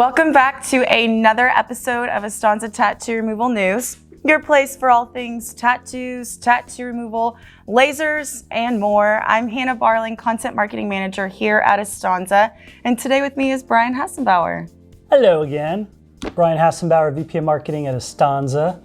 Welcome back to another episode of Astanza Tattoo Removal News, your place for all things tattoos, tattoo removal, lasers, and more. I'm Hannah Barling, Content Marketing Manager here at Astanza, and today with me is Brian Hassenbauer. Hello again. Brian Hassenbauer, VP of Marketing at Astanza.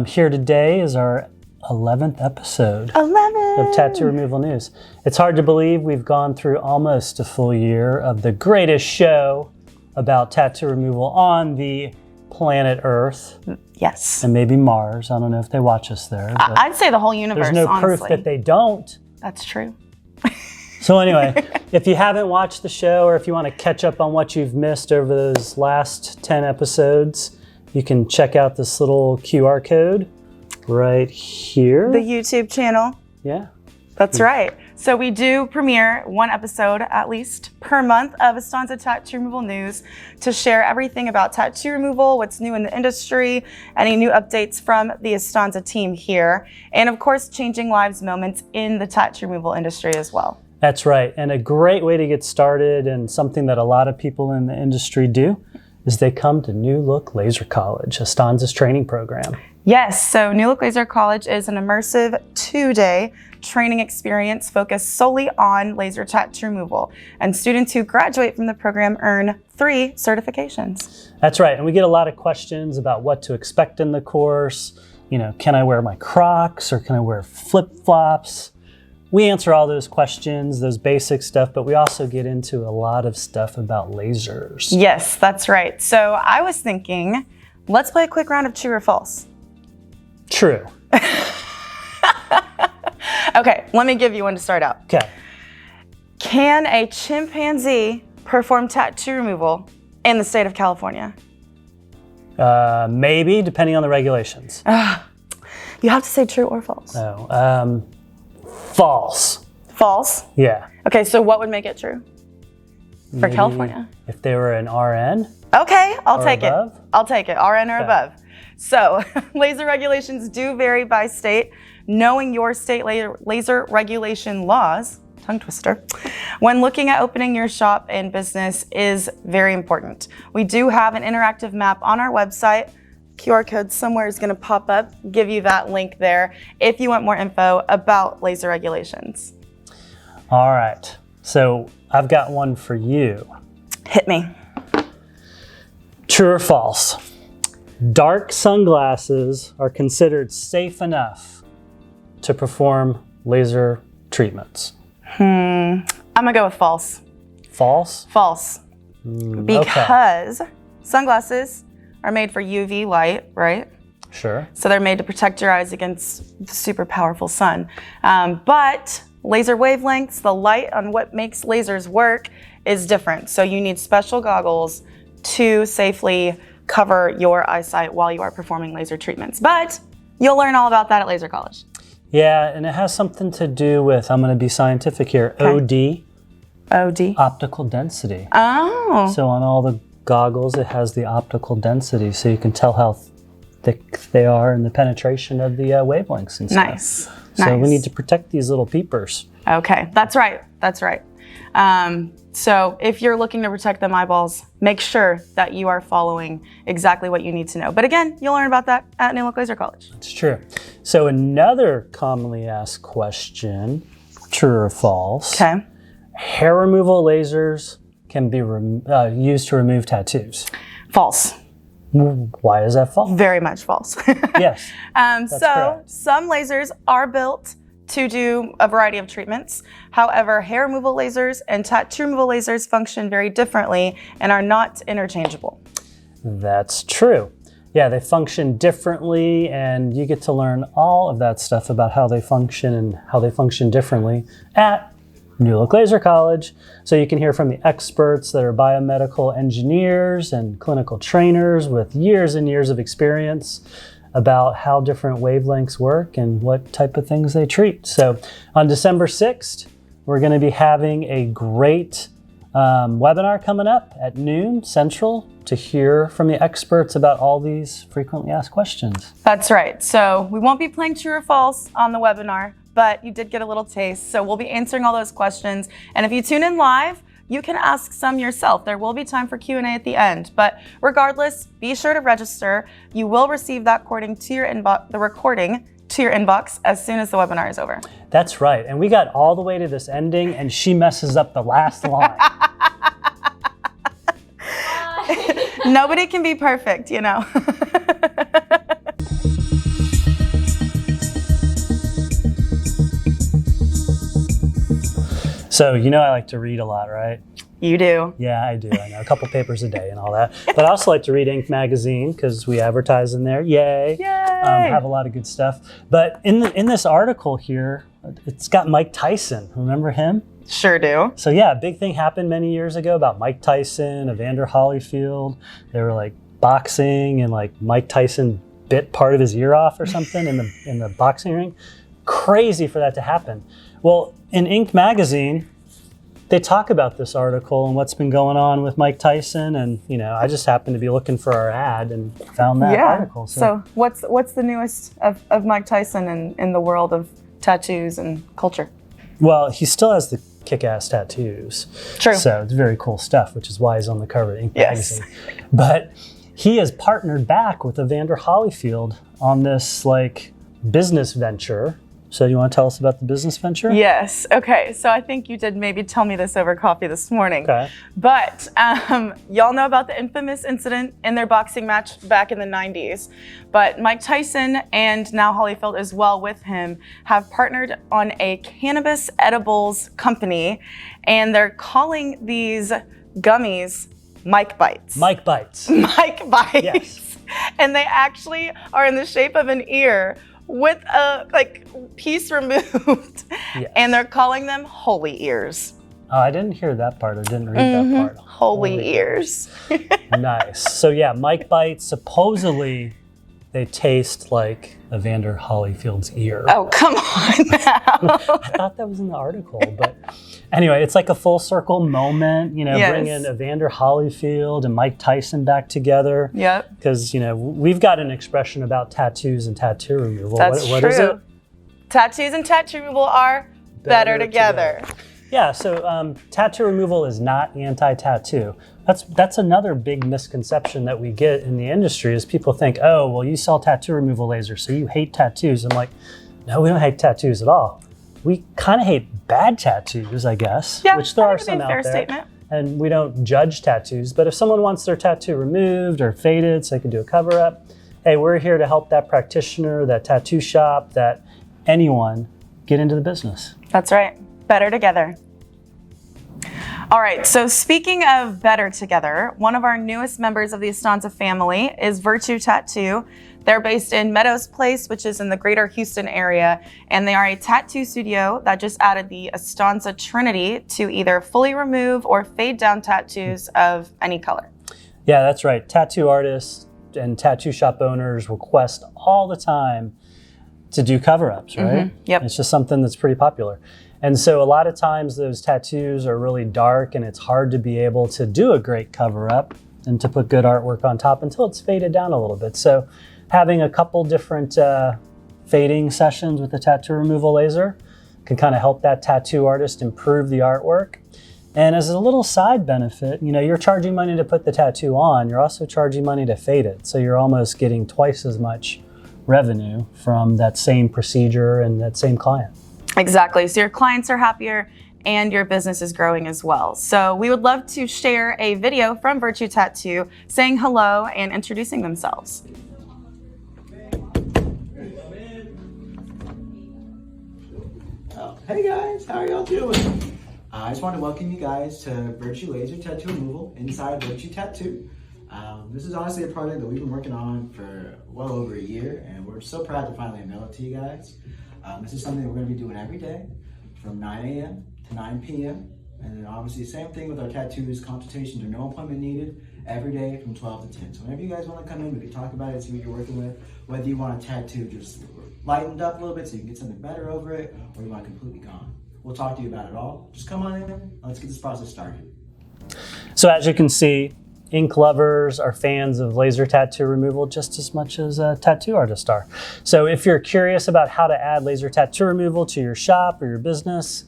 Here today is our 11th episode of Tattoo Removal News. It's hard to believe we've gone through almost a full year of the greatest show about tattoo removal on the planet Earth. Yes. And maybe Mars. I don't know if they watch us there. I'd say the whole universe, there's no proof that they don't. That's true. So anyway, if you haven't watched the show or if you want to catch up on what you've missed over those last 10 episodes, you can check out this little QR code right here. The YouTube channel. Yeah. That's right. So we do premiere one episode at least per month of Astanza Tattoo Removal News to share everything about tattoo removal, what's new in the industry, any new updates from the Astanza team here, and of course, changing lives moments in the tattoo removal industry as well. That's right. And a great way to get started, and something that a lot of people in the industry do, is they come to New Look Laser College, Astanza's training program. Yes, so New Look Laser College is an immersive 2-day training experience focused solely on laser tattoo removal. And students who graduate from the program earn 3 certifications. That's right. And we get a lot of questions about what to expect in the course. You know, can I wear my Crocs or can I wear flip-flops? We answer all those questions, those basic stuff, but we also get into a lot of stuff about lasers. Yes, that's right. So I was thinking, let's play a quick round of true or false. True. Okay, let me give you one to start out. Okay. Can a chimpanzee perform tattoo removal in the state of California? Maybe, depending on the regulations. You have to say true or false. No. False. False? Yeah. Okay, so what would make it true for Maybe California? If they were an RN. Okay, I'll take above? it. I'll take it, RN or Okay. above. So laser regulations do vary by state. Knowing your state laser regulation laws, tongue twister, when looking at opening your shop and business is very important. We do have an interactive map on our website. QR code somewhere is going to pop up, give you that link there if you want more info about laser regulations. All right, so I've got one for you. Hit me. True or false? Dark sunglasses are considered safe enough to perform laser treatments. I'm gonna go with false. False? False. Because sunglasses are made for UV light, right? Sure. So they're made to protect your eyes against the super powerful sun. But laser wavelengths, the light on what makes lasers work is different. So you need special goggles to safely cover your eyesight while you are performing laser treatments. But you'll learn all about that at Laser College. Yeah, and it has something to do with, I'm going to be scientific here, Okay. OD? optical density. Oh. So on all the goggles, it has the optical density, so you can tell how thick they are and the penetration of the wavelengths and stuff. Nice. So we need to protect these little peepers. Okay, that's right. That's right. So if you're looking to protect them eyeballs, make sure that you are following exactly what you need to know. But again, you'll learn about that at New Look Laser College. It's true. So another commonly asked question, true or false? Okay. Hair removal lasers can be used to remove tattoos. False. Why is that false? Very much false. Yes. So correct. some lasers are built to do a variety of treatments. However, hair removal lasers and tattoo removal lasers function very differently and are not interchangeable. That's true. Yeah, they function differently, and you get to learn all of that stuff about how they function and how they function differently at New Look Laser College. So you can hear from the experts that are biomedical engineers and clinical trainers with years and years of experience about how different wavelengths work and what type of things they treat. So on December 6th, we're going to be having a great webinar coming up at noon Central to hear from the experts about all these frequently asked questions. That's right. So we won't be playing true or false on the webinar, but you did get a little taste. So we'll be answering all those questions. And if you tune in live, you can ask some yourself. There will be time for Q&A at the end, but regardless, be sure to register. You will receive that recording to your inbox as soon as the webinar is over. That's right. And we got all the way to this ending and she messes up the last line. Nobody can be perfect, you know. So, you know, I like to read a lot, right? You do. Yeah, I do. I know, a couple papers a day and all that. But I also like to read Inc. magazine because we advertise in there. Yay! Yay! Have a lot of good stuff. But in this article here, it's got Mike Tyson. Remember him? Sure do. So yeah, a big thing happened many years ago about Mike Tyson, Evander Holyfield. They were like boxing, and like Mike Tyson bit part of his ear off or something in the boxing ring. Crazy for that to happen. Well, in Inc. magazine, they talk about this article and what's been going on with Mike Tyson, and you know, I just happened to be looking for our ad and found that article. So what's the newest of Mike Tyson in the world of tattoos and culture? Well, he still has the kick-ass tattoos. True. So it's very cool stuff, which is why he's on the cover of Inc. Yes. magazine. But he has partnered back with Evander Holyfield on this like business venture. So you want to tell us about the business venture? Yes. Okay. So I think you did maybe tell me this over coffee this morning. Okay. But y'all know about the infamous incident in their boxing match back in the 90s. But Mike Tyson, and now Holyfield as well with him, have partnered on a cannabis edibles company, and they're calling these gummies Mike Bites. Mike Bites. Mike Bites. Yes. And they actually are in the shape of an ear with a piece removed. Yes. And they're calling them holy ears. Oh, I didn't hear that part. I didn't read that part. Holy ears. Nice. So yeah, Mike Bites, supposedly they taste like Evander Holyfield's ear. Oh, come on now. I thought that was in the article, but anyway, it's like a full circle moment, you know, Yes. bringing Evander Holyfield and Mike Tyson back together. Yep. Because, you know, we've got an expression about tattoos and tattoo removal. That's what true. is it? Tattoos and tattoo removal are better together. Yeah, so tattoo removal is not anti-tattoo. That's another big misconception that we get in the industry is people think, oh, well, you sell tattoo removal laser, so you hate tattoos. I'm like, no, we don't hate tattoos at all. We kind of hate bad tattoos, I guess, Yeah, which there are I think some that'd be a out fair there. statement. And we don't judge tattoos, but if someone wants their tattoo removed or faded so they can do a cover-up, hey, we're here to help that practitioner, that tattoo shop, that anyone get into the business. That's right. Better together. All right, so speaking of better together, one of our newest members of the Astanza family is Virtue Tattoo. They're based in Meadows Place, which is in the greater Houston area, and they are a tattoo studio that just added the Astanza Trinity to either fully remove or fade down tattoos of any color. Yeah, that's right. Tattoo artists and tattoo shop owners request all the time to do cover-ups, right? Yep. It's just something that's pretty popular. And so a lot of times those tattoos are really dark and it's hard to be able to do a great cover-up and to put good artwork on top until it's faded down a little bit. So having a couple different fading sessions with the tattoo removal laser can kind of help that tattoo artist improve the artwork. And as a little side benefit, you know, you're charging money to put the tattoo on, you're also charging money to fade it. So you're almost getting twice as much revenue from that same procedure and that same client. Exactly. So your clients are happier and your business is growing as well. So we would love to share a video from Virtue Tattoo saying hello and introducing themselves. Hey guys, how are y'all doing? I just want to welcome you guys to Virtue Laser Tattoo Removal inside Virtue Tattoo. This is honestly a project that we've been working on for well over a year, and we're so proud to finally unveil it to you guys. This is something that we're going to be doing every day from 9 a.m. to 9 p.m. And then obviously same thing with our tattoos, consultations are no appointment needed every day from 12 to 10. So whenever you guys want to come in, we can talk about it, see what you're working with, whether you want a tattoo just lightened up a little bit so you can get something better over it, or you want it completely gone. We'll talk to you about it all. Just come on in, let's get this process started. So as you can see, ink lovers are fans of laser tattoo removal just as much as tattoo artists are. So if you're curious about how to add laser tattoo removal to your shop or your business,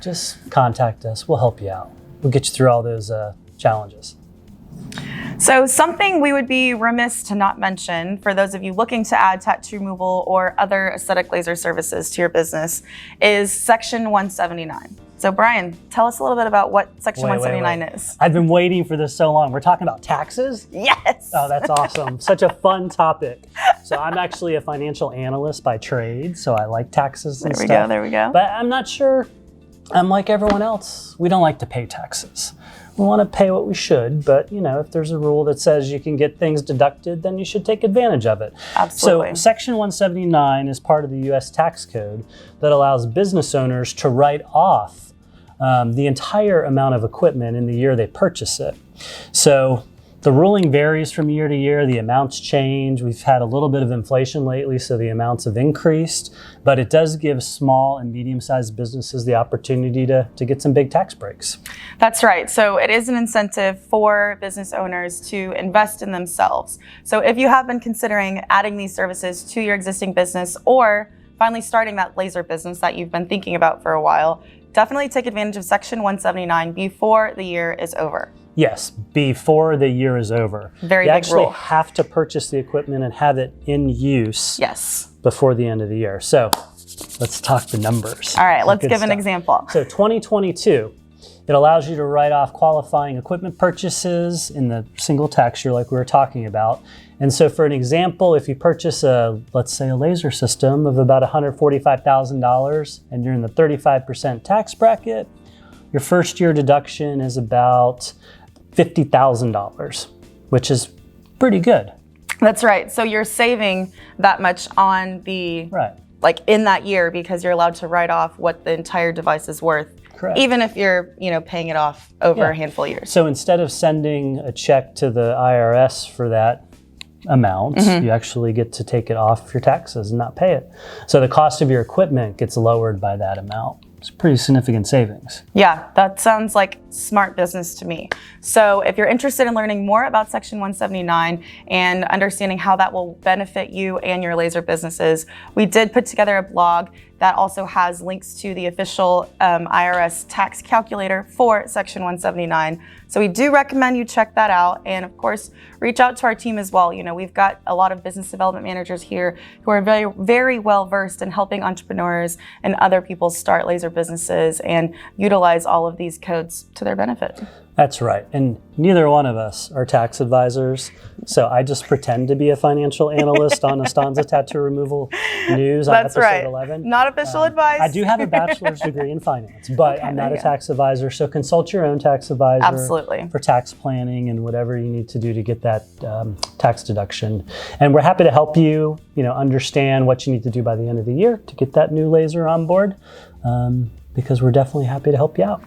just contact us. We'll help you out. we'll get you through all those challenges. So something we would be remiss to not mention for those of you looking to add tattoo removal or other aesthetic laser services to your business is Section 179. So Brian, tell us a little bit about what Section 179 is. I've been waiting for this so long. We're talking about taxes? Yes. Oh, that's awesome. Such a fun topic. So I'm actually a financial analyst by trade, so I like taxes and stuff. There we go. But I'm not sure, I'm like everyone else. We don't like to pay taxes. We want to pay what we should, but if there's a rule that says you can get things deducted, then you should take advantage of it. Absolutely. So Section 179 is part of the U.S. tax code that allows business owners to write off the entire amount of equipment in the year they purchase it. So the ruling varies from year to year. The amounts change. We've had a little bit of inflation lately, so the amounts have increased, but it does give small and medium-sized businesses the opportunity to get some big tax breaks. That's right. So it is an incentive for business owners to invest in themselves. So if you have been considering adding these services to your existing business or finally starting that laser business that you've been thinking about for a while, definitely take advantage of Section 179 before the year is over. Yes, before the year is over. Very you big actually rule. have to purchase the equipment and have it in use before the end of the year. So let's talk the numbers. All right, let's give an stuff. example. So 2022, it allows you to write off qualifying equipment purchases in the single tax year like we were talking about. And so for an example, if you purchase let's say a laser system of about $145,000 and you're in the 35% tax bracket, your first year deduction is about $50,000, which is pretty good. That's right. So you're saving that much on the, like in that year because you're allowed to write off what the entire device is worth. Correct. Even if you're, paying it off over a handful of years. So instead of sending a check to the IRS for that amount, you actually get to take it off your taxes and not pay it. So the cost of your equipment gets lowered by that amount. It's pretty significant savings. Yeah, that sounds like smart business to me. So if you're interested in learning more about Section 179 and understanding how that will benefit you and your laser businesses, we did put together a blog that also has links to the official IRS tax calculator for Section 179. So we do recommend you check that out. And of course, reach out to our team as well. We've got a lot of business development managers here who are very, very well versed in helping entrepreneurs and other people start laser businesses and utilize all of these codes to their benefit. That's right. And neither one of us are tax advisors. So I just pretend to be a financial analyst on Astanza Tattoo Removal News on episode 11. Not official advice. I do have a bachelor's degree in finance, but I'm not a tax advisor. So consult your own tax advisor. Absolutely. For tax planning and whatever you need to do to get that tax deduction. And we're happy to help you, understand what you need to do by the end of the year to get that new laser on board, because we're definitely happy to help you out.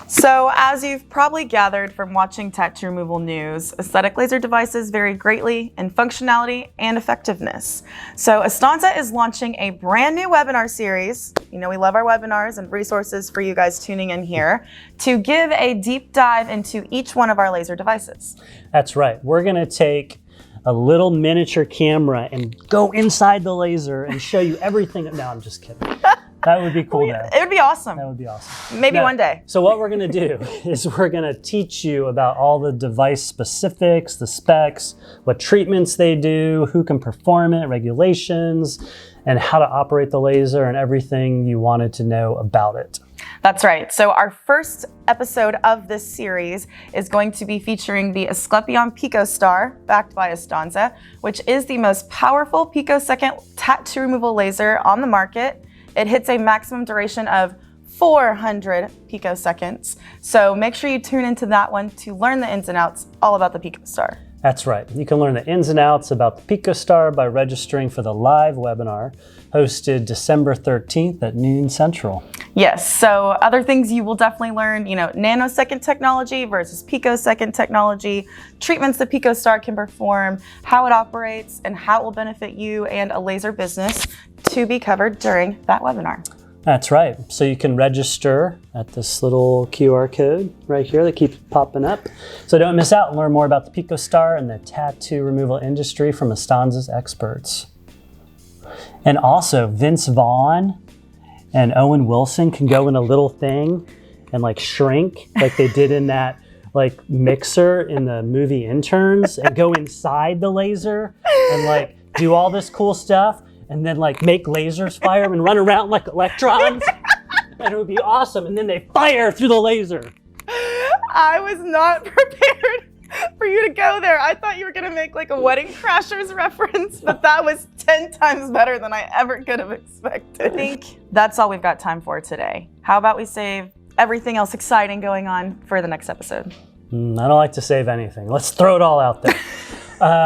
So as you've probably gathered from watching tattoo removal news, aesthetic laser devices vary greatly in functionality and effectiveness. So Astanza is launching a brand new webinar series. We love our webinars and resources for you guys tuning in here to give a deep dive into each one of our laser devices. That's right. We're going to take a little miniature camera and go inside the laser and show you everything. No, I'm just kidding. That would be cool, though. It would be awesome. That would be awesome. Maybe one day. So what we're going to do is we're going to teach you about all the device specifics, the specs, what treatments they do, who can perform it, regulations, and how to operate the laser and everything you wanted to know about it. That's right. So our first episode of this series is going to be featuring the Asclepion PicoStar, backed by Astanza, which is the most powerful picosecond tattoo removal laser on the market. It hits a maximum duration of 400 picoseconds. So make sure you tune into that one to learn the ins and outs all about the PicoStar. That's right. You can learn the ins and outs about the PicoStar by registering for the live webinar hosted December 13th at noon Central. Yes, so other things you will definitely learn, nanosecond technology versus picosecond technology, treatments the PicoStar can perform, how it operates, and how it will benefit you and a laser business to be covered during that webinar. That's right. So you can register at this little QR code right here that keeps popping up. So don't miss out and learn more about the PicoStar and the tattoo removal industry from Astanza's experts. And also, Vince Vaughn and Owen Wilson can go in a little thing and like shrink like they did in that like mixer in the movie Interns and go inside the laser and like do all this cool stuff and then like make lasers fire and run around like electrons. And it would be awesome. And then they fire through the laser. I was not prepared for you to go there. I thought you were gonna make like a Wedding Crashers reference, but that was 10 times better than I ever could have expected. I think that's all we've got time for today. How about we save everything else exciting going on for the next episode? I don't like to save anything. Let's throw it all out there.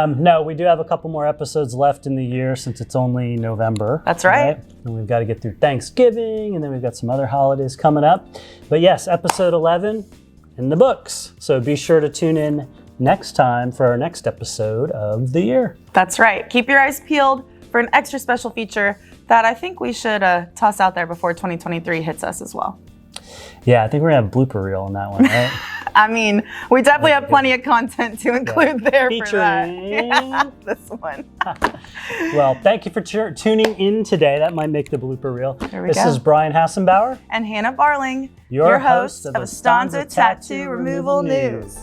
No, we do have a couple more episodes left in the year since it's only November. That's right. And we've got to get through Thanksgiving, and then we've got some other holidays coming up. But yes, episode 11 in the books. So be sure to tune in next time for our next episode of the year. That's right. Keep your eyes peeled for an extra special feature that I think we should toss out there before 2023 hits us as well. Yeah, I think we're going to have a blooper reel on that one, right? I mean, we definitely have plenty of content to include there for that. Yeah, this one. Well, thank you for tuning in today. That might make the blooper reel. This is Brian Hassenbauer. And Hannah Barling, your host of Astanza Tattoo Removal News.